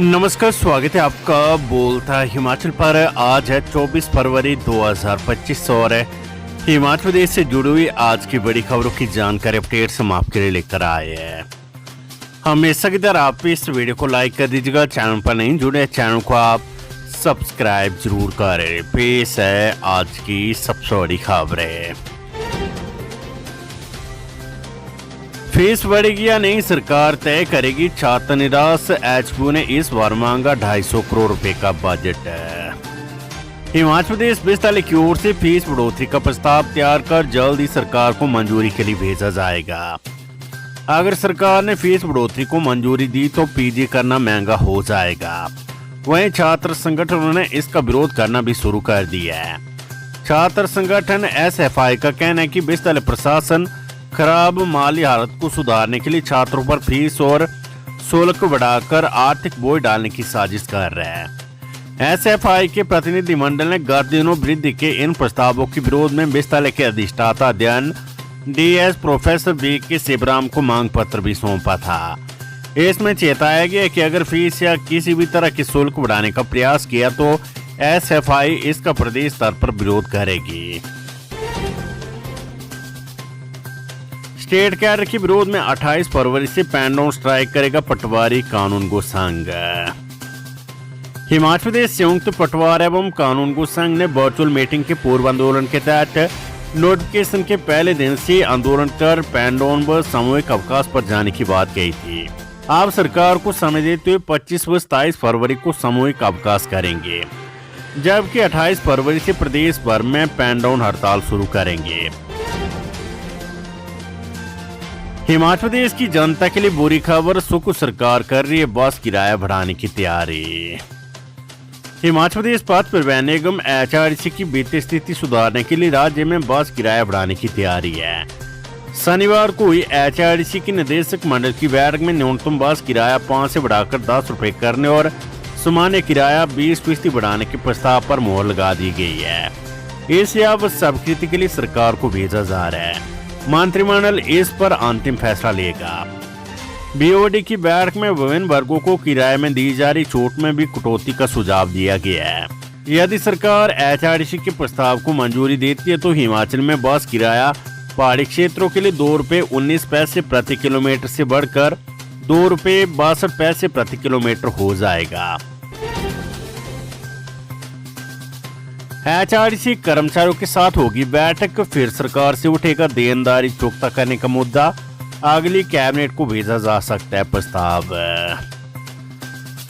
नमस्कार, स्वागत है आपका बोलता हिमाचल पर। आज है 24 फरवरी 2025 और हिमाचल प्रदेश से जुड़ी हुई आज की बड़ी खबरों की जानकारी अपडेट्स हम आपके लिए लेकर आए हैं। हमेशा की तरह आप इस वीडियो को लाइक कर दीजिएगा। चैनल पर नहीं जुड़े चैनल को आप सब्सक्राइब जरूर करें। पेश है आज की सबसे बड़ी खबरें। फीस बढ़ेगी या नहीं, सरकार तय करेगी, छात्र निराश। एचपीयू ने इस बार मांगा 250 करोड़ रुपए का बजट। हिमाचल प्रदेश विश्वविद्यालय की ओर से फीस बढ़ोतरी का प्रस्ताव तैयार कर जल्द ही सरकार को मंजूरी के लिए भेजा जाएगा। अगर सरकार ने फीस बढ़ोतरी को मंजूरी दी तो पीजी करना महंगा हो जाएगा। वहीं छात्र संगठनों ने इसका विरोध करना भी शुरू कर दिया है। छात्र संगठन एसएफआई का कहना है कि विश्वविद्यालय प्रशासन खराब माली हालत को सुधारने के लिए छात्रों पर फीस और शुल्क बढ़ाकर आर्थिक बोझ डालने की साजिश कर रहा है। एसएफआई के प्रतिनिधिमंडल ने गत दिनों वृद्धि के इन प्रस्तावों के विरोध में विश्वविद्यालय के अधिष्ठाता अध्ययन डीएस प्रोफेसर बीके शिवराम को मांग पत्र भी सौंपा था। इसमें चेताया गया कि अगर फीस या किसी भी तरह के शुल्क बढ़ाने का प्रयास किया तो एसएफआई इसका प्रदेश स्तर पर विरोध करेगी। स्टेट कैडर के विरोध में 28 फरवरी से पेन डाउन स्ट्राइक करेगा पटवारी कानूनगो संघ। हिमाचल प्रदेश संयुक्त पटवार एवं कानूनगो संघ ने वर्चुअल मीटिंग के पूर्व आंदोलन के तहत नोटिफिकेशन के पहले दिन से आंदोलन कर पेन डाउन व सामूहिक अवकाश पर जाने की बात कही थी। आप सरकार को समय देते हुए 25 व 27 फरवरी को सामूहिक अवकाश करेंगे, जबकि 28 फरवरी से प्रदेश भर में पेन डाउन हड़ताल शुरू करेंगे। हिमाचल प्रदेश की जनता के लिए बुरी खबर, सुख सरकार कर रही है बस किराया बढ़ाने की तैयारी। हिमाचल प्रदेश पथ परिवहन निगम एचआरटीसी की वित्तीय स्थिति सुधारने के लिए राज्य में बस किराया बढ़ाने की तैयारी है। शनिवार को हुई एचआरटीसी की निदेशक मंडल की बैठक में न्यूनतम बस किराया 5 से बढ़ाकर 10 रुपए करने और सामान्य किराया 20% बढ़ाने के प्रस्ताव पर मोहर लगा दी गई है। इसे अब स्वीकृति के लिए सरकार को भेजा जा रहा है। मंत्रिमंडल इस पर अंतिम फैसला लेगा। बीओडी की बैठक में विभिन्न वर्गों को किराए में दी जा रही छूट में भी कटौती का सुझाव दिया गया है। यदि सरकार एचआरटीसी के प्रस्ताव को मंजूरी देती है तो हिमाचल में बस किराया पहाड़ी क्षेत्रों के लिए 2 रुपए 19 पैसे प्रति किलोमीटर से बढ़कर 2 रुपए 62 पैसे प्रति किलोमीटर हो जाएगा। एचआरटीसी कर्मचारियों के साथ होगी बैठक, फिर सरकार से उठेगा देनदारी चुकता करने का मुद्दा, अगली कैबिनेट को भेजा जा सकता है प्रस्ताव।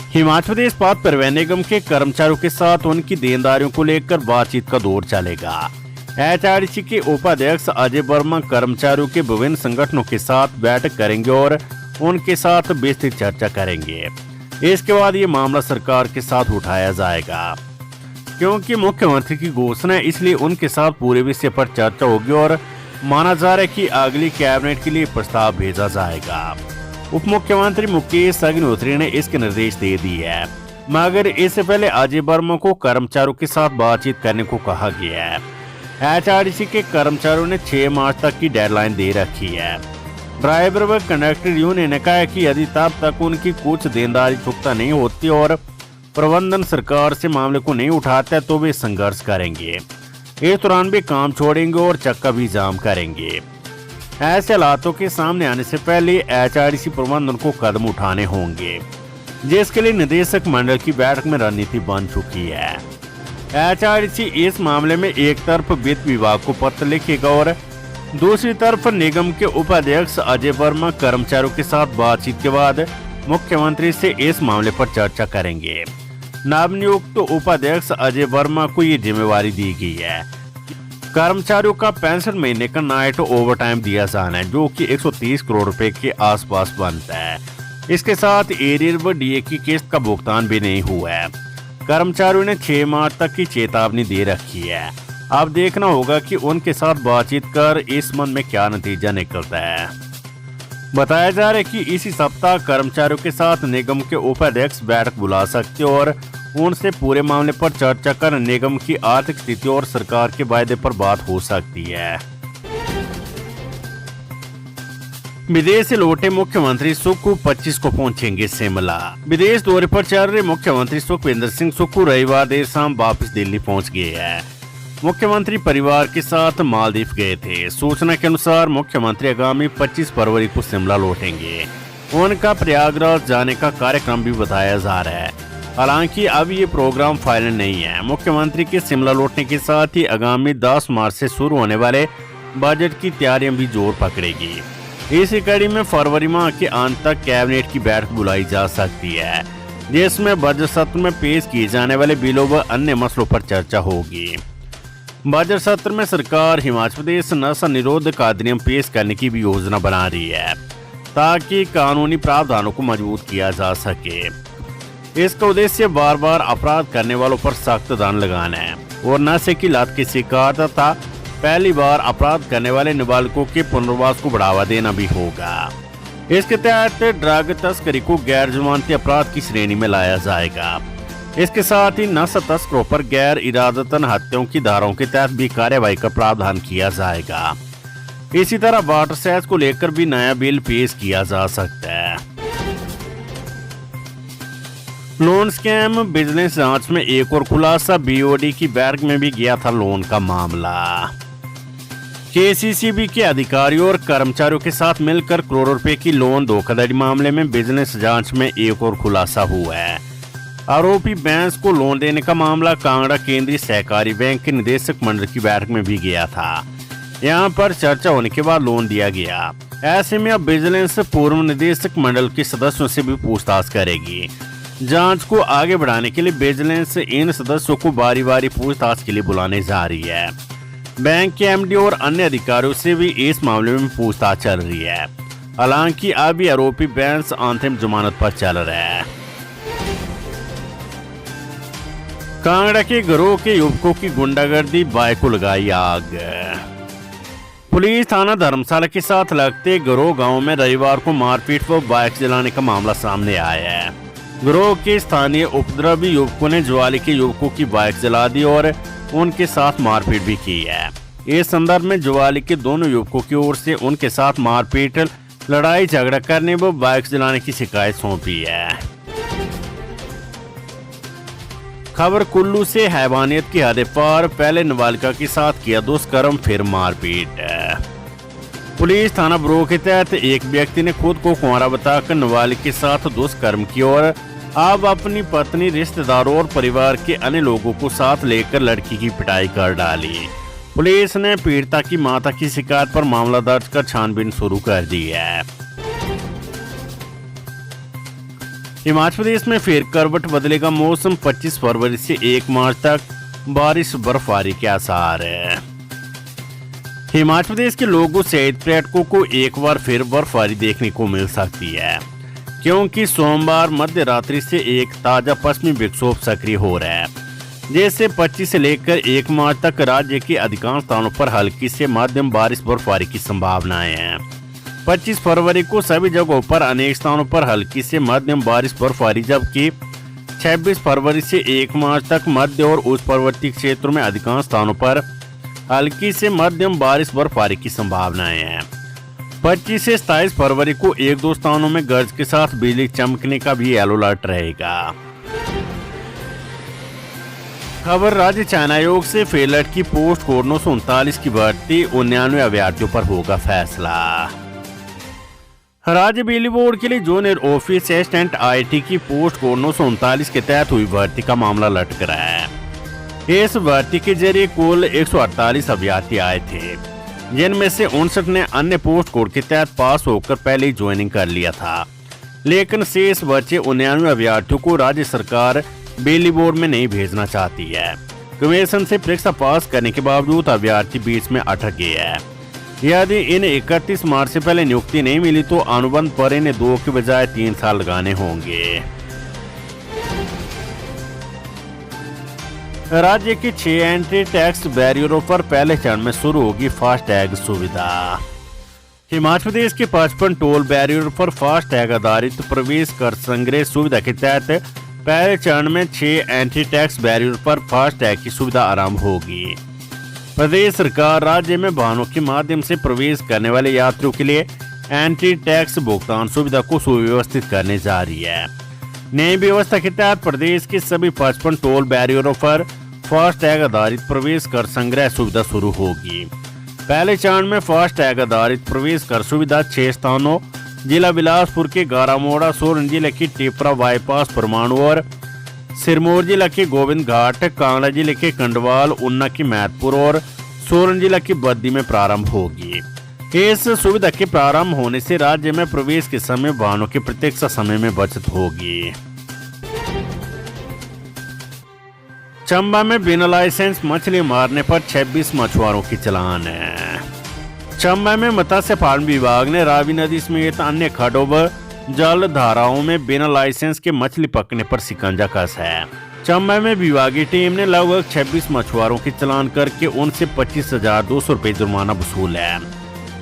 हिमाचल प्रदेश पथ परिवहन निगम के कर्मचारियों के साथ उनकी देनदारियों को लेकर बातचीत का दौर चलेगा। एचआरटीसी के उपाध्यक्ष अजय वर्मा कर्मचारियों के विभिन्न संगठनों के साथ बैठक करेंगे और उनके साथ विस्तृत चर्चा करेंगे। इसके बाद ये मामला सरकार के साथ उठाया जाएगा। क्योंकि मुख्यमंत्री की घोषणा है, इसलिए उनके साथ पूरे विषय पर चर्चा होगी और माना जा रहा है कि अगली कैबिनेट के लिए प्रस्ताव भेजा जाएगा। उप मुख्यमंत्री मुकेश अग्निहोत्री ने इसके निर्देश दे दिए हैं, मगर इससे पहले अजय वर्मा को कर्मचारियों के साथ बातचीत करने को कहा गया है। एचआरटीसी के कर्मचारियों ने 6 मार्च तक की डेडलाइन दे रखी है। ड्राइवर व कंडक्टर यूनियन ने कहा है कि यदि तब तक उनकी कुछ देनदारी चुकता नहीं होती और प्रबंधन सरकार से मामले को नहीं उठाता है तो वे संघर्ष करेंगे। इस दौरान वे काम छोड़ेंगे और चक्का भी जाम करेंगे। ऐसे हालातों के सामने आने से पहले एचआरटीसी प्रबंधन को कदम उठाने होंगे, जिसके लिए निदेशक मंडल की बैठक में रणनीति बन चुकी है। एचआरटीसी इस मामले में एक तरफ वित्त विभाग को पत्र लिखेगा और दूसरी तरफ निगम के उपाध्यक्ष अजय वर्मा कर्मचारियों के साथ बातचीत के बाद मुख्यमंत्री से इस मामले पर चर्चा करेंगे। नवनियुक्त उपाध्यक्ष अजय वर्मा को ये जिम्मेवारी दी गई है। कर्मचारियों का 65 महीने का नाइट ओवरटाइम दिया जाना है, जो कि 130 करोड़ रुपए के आसपास बनता है। इसके साथ एरियर व डीए की किस्त का भुगतान भी नहीं हुआ है। कर्मचारियों ने 6 मार्च तक की चेतावनी दे रखी है। अब देखना होगा कि उनके साथ बातचीत कर इस संबंध में क्या नतीजा निकलता है। बताया जा रहा है कि इसी सप्ताह कर्मचारियों के साथ निगम के उपाध्यक्ष बैठक बुला सकते और उनसे पूरे मामले पर चर्चा कर निगम की आर्थिक स्थिति और सरकार के वायदे पर बात हो सकती है। विदेश से लौटे मुख्यमंत्री सुक्खू 25 को पहुंचेंगे शिमला। विदेश दौरे पर चल रहे मुख्यमंत्री सुखविंदर सिंह सुक्खू रविवार देर शाम वापस दिल्ली पहुंच गए हैं। मुख्यमंत्री परिवार के साथ मालदीव गए थे। सूचना के अनुसार मुख्यमंत्री आगामी 25 फरवरी को शिमला लौटेंगे। उनका प्रयागराज जाने का कार्यक्रम भी बताया जा रहा है। हालांकि अब ये प्रोग्राम फाइनल नहीं है। मुख्यमंत्री के शिमला लौटने के साथ ही आगामी 10 मार्च से शुरू होने वाले बजट की तैयारियां भी जोर पकड़ेगी। इसी कड़ी में फरवरी माह के अंत तक कैबिनेट की बैठक बुलाई जा सकती है, जिसमें बजट सत्र में पेश किए जाने वाले बिलों व अन्य मसलों पर चर्चा होगी। बजट सत्र में सरकार हिमाचल प्रदेश नशा निरोधक अधिनियम पेश करने की भी योजना बना रही है, ताकि कानूनी प्रावधानों को मजबूत किया जा सके। इसका उद्देश्य बार बार अपराध करने वालों पर सख्त दंड लगाना है और नशे की लत के शिकार तथा पहली बार अपराध करने वाले नाबालिगों के पुनर्वास को बढ़ावा देना भी होगा। इसके तहत ड्रग तस्करी को गैर जमानती अपराध की श्रेणी में लाया जाएगा। इसके साथ ही नशा तस्करों पर गैर इरादतन हत्याओं की धाराओं के तहत भी कार्रवाई का प्रावधान किया जाएगा। इसी तरह वाटर सेज को लेकर भी नया बिल पेश किया जा सकता है। लोन स्कैम बिजनेस जांच में एक और खुलासा, बीओडी की बैठक में भी गया था लोन का मामला। केसीसीबी के अधिकारियों और कर्मचारियों के साथ मिलकर करोड़ों रुपए की लोन धोखाधड़ी मामले में बिजनेस जांच में एक और खुलासा हुआ है। आरोपी बैंक को लोन देने का मामला कांगड़ा केंद्रीय सहकारी बैंक के निदेशक मंडल की बैठक में भी गया था। यहां पर चर्चा होने के बाद लोन दिया गया। ऐसे में अब विजिलेंस पूर्व निदेशक मंडल के सदस्यों से भी पूछताछ करेगी। जांच को आगे बढ़ाने के लिए विजिलेंस इन सदस्यों को बारी बारी पूछताछ के लिए बुलाने जा रही है। बैंक के एमडी और अन्य अधिकारियों से भी इस मामले में पूछताछ चल रही है। हालांकि अभी आरोपी बैंक अंतरिम जमानत पर चल रहा है। कांगड़ा के गिरोह के युवकों की गुंडागर्दी, बाइक को लगाई आग। पुलिस थाना धर्मशाला के साथ लगते गिरोह गांव में रविवार को मारपीट व बाइक जलाने का मामला सामने आया है। गिरोह के स्थानीय उपद्रवी युवकों ने ज्वाली के युवकों की बाइक जला दी और उनके साथ मारपीट भी की है। इस संदर्भ में ज्वाली के दोनों युवकों की ओर से उनके साथ मारपीट, लड़ाई झगड़ा करने व बाइक जलाने की शिकायत सौंपी है। खबर कुल्लू से, हैवानियत की हद पार, पहले नाबालिगा के साथ किया दुष्कर्म फिर मारपीट। पुलिस थाना ब्रो के तहत एक व्यक्ति ने खुद को कुंवारा बताकर नाबालिग के साथ दुष्कर्म किया और अब अपनी पत्नी, रिश्तेदारों और परिवार के अन्य लोगों को साथ लेकर लड़की की पिटाई कर डाली। पुलिस ने पीड़िता की माता की शिकायत पर मामला दर्ज कर छानबीन शुरू कर दी है। हिमाचल प्रदेश में फिर करवट बदलेगा मौसम, 25 फरवरी से 1 मार्च तक बारिश बर्फबारी के आसार है। हिमाचल प्रदेश के लोगों सहित पर्यटकों को एक बार फिर बर्फबारी देखने को मिल सकती है, क्योंकि सोमवार मध्य रात्रि से एक ताजा पश्चिमी विक्षोभ सक्रिय हो रहा है, जिससे 25 से लेकर 1 मार्च तक राज्य के अधिकांश स्थानों पर हल्की से मध्यम बारिश बर्फबारी की संभावनाएं हैं। 25 फरवरी को सभी जगहों पर अनेक स्थानों पर हल्की से मध्यम बारिश बर्फबारी, जबकि 26 फरवरी से 1 मार्च तक मध्य और उच्च पर्वतीय क्षेत्रों में अधिकांश स्थानों पर हल्की से मध्यम बारिश बर्फबारी की संभावनाएं हैं। 25 से 27 फरवरी को 1-2 स्थानों में गरज के साथ बिजली चमकने का भी येलो अलर्ट रहेगा। खबर राज्य चयन आयोग से, फेलट की पोस्ट कोड 939 की भर्ती, 99 अभ्यर्थियों पर होगा फैसला। राज्य बिजली बोर्ड के लिए जूनियर ऑफिस असिस्टेंट आईटी की पोस्ट कोड 939 के तहत हुई भर्ती का मामला लटक रहा है। इस भर्ती के जरिए कुल 148 अभ्यर्थी आए थे, जिनमें से 59 ने अन्य पोस्ट कोड के तहत पास होकर पहले ही ज्वाइनिंग कर लिया था। लेकिन शेष बचे 99 अभ्यर्थियों को राज्य सरकार बिजली बोर्ड में नहीं भेजना चाहती है। कमीशन से परीक्षा पास करने के बावजूद अभ्यर्थी बीच में अटक गए हैं। यदि इन्हें 31 मार्च से पहले नियुक्ति नहीं मिली तो अनुबंध पर इन्हें 2 के बजाय 3 साल लगाने होंगे। राज्य के 6 एंट्री टैक्स बैरियरों पर पहले चरण में शुरू होगी फास्टैग सुविधा। हिमाचल प्रदेश के 55 टोल बैरियर पर फास्टैग आधारित प्रवेश कर संग्रह सुविधा के तहत पहले चरण में 6 एंट्री टैक्स बैरियर पर फास्टैग की सुविधा आरंभ होगी। प्रदेश सरकार राज्य में वाहनों के माध्यम से प्रवेश करने वाले यात्रियों के लिए एंटी टैक्स भुगतान सुविधा को सुव्यवस्थित करने जा रही है। नई व्यवस्था के तहत प्रदेश के सभी 55 टोल बैरियरों पर फास्टैग आधारित प्रवेश कर संग्रह सुविधा शुरू होगी। पहले चरण में फास्टैग आधारित प्रवेश कर सुविधा 6 स्थानों जिला बिलासपुर के गारामोड़ा, सोलन जिले की टिपरा बाईपास परमाणु और सिरमौर जिला के गोविंद घाट, कांगड़ा जिले के कंडवाल, उन्ना की मैदपुर और सोलन जिला की बद्दी में प्रारंभ होगी। इस सुविधा के प्रारंभ होने से राज्य में प्रवेश के समय वाहनों के प्रत्यक्ष समय में बचत होगी। चंबा में बिना लाइसेंस मछली मारने पर 26 मछुआरों की चालान है। चंबा में मत्स्य पालन विभाग ने रावी नदी समेत अन्य खड्डों व जल धाराओं में बिना लाइसेंस के मछली पकड़ने पर शिकंजा कसा है। चंबा में विभागीय टीम ने लगभग 26 मछुआरों की चालान करके उनसे 25,200 रुपये जुर्माना वसूला है।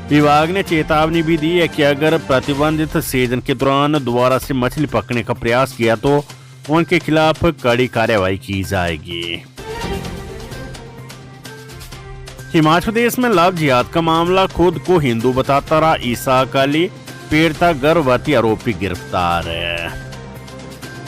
विभाग ने चेतावनी भी दी है कि अगर प्रतिबंधित सीजन के दौरान दोबारा से मछली पकड़ने का प्रयास किया तो उनके खिलाफ कड़ी कार्रवाई की जाएगी। हिमाचल प्रदेश में लव जिहाद का मामला, खुद को हिंदू बताता रहा ईसा अकाली, पीड़िता गर्भवती आरोपी गिरफ्तार है।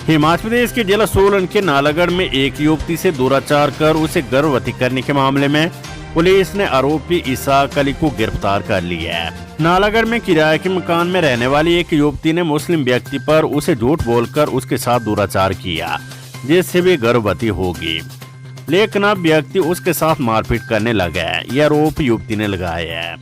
हिमाचल प्रदेश के जिला सोलन के नालागढ़ में एक युवती से दुराचार कर उसे गर्भवती करने के मामले में पुलिस ने आरोपी ईसा अकाली को गिरफ्तार कर लिया है। नालागढ़ में किराए के मकान में रहने वाली एक युवती ने मुस्लिम व्यक्ति पर उसे झूठ बोलकर उसके साथ दुराचार किया, जिससे वे गर्भवती होगी। लेकिन अब व्यक्ति उसके साथ मारपीट करने लगा है, यह आरोप युवती ने लगाया है।